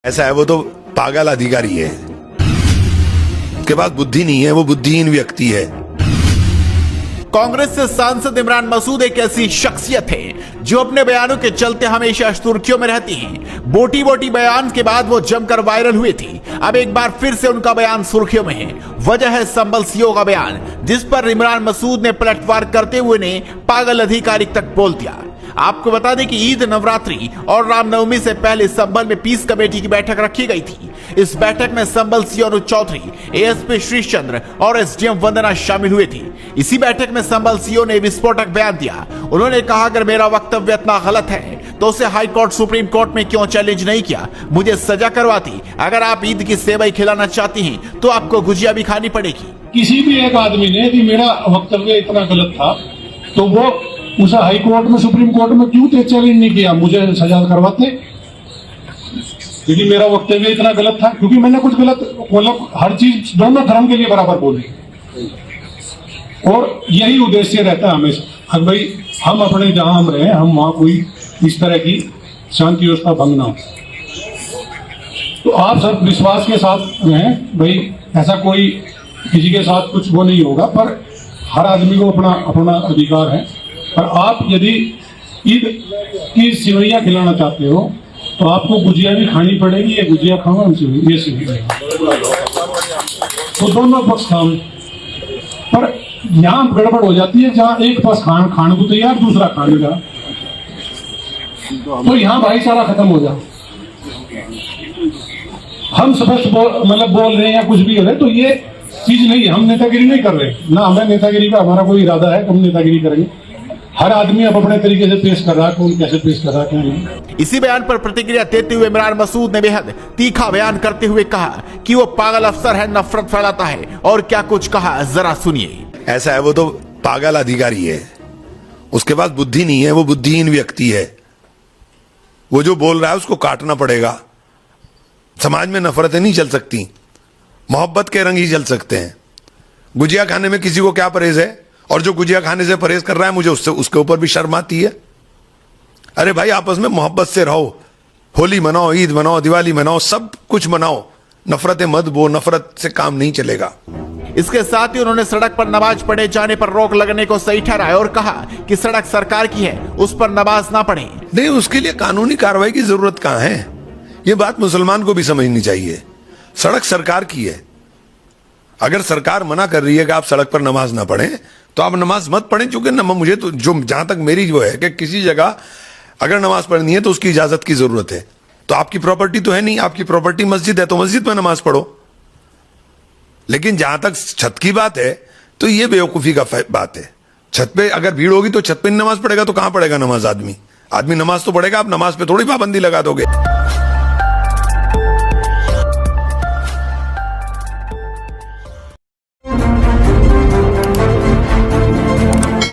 ऐसा है, वो तो पागल अधिकारी है, उसके पास बुद्धि नहीं है, वो बुद्धिहीन व्यक्ति है। कांग्रेस से सांसद इमरान मसूद एक ऐसी शख्सियत है जो अपने बयानों के चलते हमेशा सुर्खियों में रहती हैं। बोटी बोटी बयान के बाद वो जमकर वायरल हुए थे। अब एक बार फिर से उनका बयान सुर्खियों में है। वजह है संबल सीओ का बयान, जिस पर इमरान मसूद ने पलटवार करते हुए ने पागल अधिकारी तक बोल दिया। आपको बता दें कि ईद, नवरात्रि और रामनवमी से पहले संबल में पीस कमेटी की बैठक रखी गई थी। इस बैठक में संबल सीओ अनुज चौधरी, एएसपी श्रीश चंद्र और एसडीएम वंदना शामिल हुए थे। इसी बैठक में संबल सीओ ने विस्फोटक बयान दिया। उन्होंने कहा, अगर मेरा वक्तव्य इतना गलत है तो उसे हाई कोर्ट, सुप्रीम कोर्ट में क्यों चैलेंज नहीं किया, मुझे सजा करवाती। अगर आप ईद की सेवई खिलाना चाहती हैं तो आपको गुजिया भी खानी पड़ेगी। किसी भी एक आदमी ने यदि मेरा वक्तव्य इतना गलत था तो वो उसे हाई कोर्ट में, सुप्रीम कोर्ट में क्यों चैलेंज नहीं किया, मुझे सजा करवाते। यदि मेरा वक्तव्य इतना गलत था, क्योंकि मैंने कुछ गलत, मतलब हर चीज दोनों धर्म के लिए बराबर बोली, और यही उद्देश्य रहता है हमेशा। भाई हम अपने जहां हम रहे, हम वहां कोई इस तरह की शांति व्यवस्था भंग ना हो। तो आप सब विश्वास के साथ रहें, भाई ऐसा कोई किसी के साथ कुछ वो नहीं होगा, पर हर आदमी को अपना अपना अधिकार है। पर आप यदि ईद की सेवैयां खिलाना चाहते हो तो आपको गुजिया भी खानी पड़ेगी। ये गुजिया खाओ, ये सेवैयां, तो दोनों पक्ष खाओ। पर यहाँ गड़बड़ हो जाती है, जहाँ एक पक्ष खाने को तैयार, दूसरा खाने का, तो यहाँ भाईचारा खत्म हो जाए। हम स्पष्ट मतलब बोल रहे हैं या कुछ भी हो रहे, तो ये चीज नहीं है। हम नेतागिरी नहीं कर रहे ना, हमें नेतागिरी का हमारा कोई इरादा है, हम नेतागिरी करेंगे। हर आदमी अब अपने तरीके से पेश कर रहा है, कौन कैसे पेश कर रहा है, क्या नहीं। इसी बयान पर प्रतिक्रिया देते हुए इमरान मसूद ने बेहद तीखा बयान करते हुए कहा कि वो पागल अफसर है, नफरत फैलाता है, और क्या कुछ कहा जरा सुनिए। ऐसा है, वो तो पागल अधिकारी है, उसके पास बुद्धि नहीं है, वो बुद्धिहीन व्यक्ति है। वो जो बोल रहा है उसको काटना पड़ेगा। समाज में नफरतें नहीं चल सकती, मोहब्बत के रंग ही चल सकते हैं। गुजिया खाने में किसी को क्या परहेज है, और जो गुजिया खाने से परहेज कर रहा है, मुझे उसके ऊपर भी शर्म आती है। अरे भाई, आपस में मोहब्बत से रहो, होली मनाओ, ईद मनाओ, दिवाली मनाओ, सब कुछ मनाओ, नफरतें मत बो, नफरत से काम नहीं चलेगा। इसके साथ ही उन्होंने सड़क पर नमाज पढ़े जाने पर रोक लगने को सही ठहराया और कहा कि सड़क सरकार की है, उस पर नमाज ना पढ़े। नहीं, उसके लिए कानूनी कार्रवाई की जरूरत कहां है, ये बात मुसलमान को भी समझनी चाहिए। सड़क सरकार की है। अगर सरकार मना कर रही है कि आप सड़क पर नमाज ना पढ़ें, तो आप नमाज मत पढ़ें। क्योंकि मुझे तो जो जहां तक मेरी वो है कि किसी जगह अगर नमाज पढ़नी है तो उसकी इजाजत की जरूरत है। तो आपकी प्रॉपर्टी तो है नहीं, आपकी प्रॉपर्टी मस्जिद है, तो मस्जिद में नमाज पढ़ो। लेकिन जहां तक छत की बात है, तो ये बेवकूफी का बात है। छत पे अगर भीड़ होगी तो छत पे नमाज पढ़ेगा, तो कहां पढ़ेगा नमाज आदमी? आदमी नमाज तो पढ़ेगा, आप नमाज पे थोड़ी पाबंदी लगा दोगे।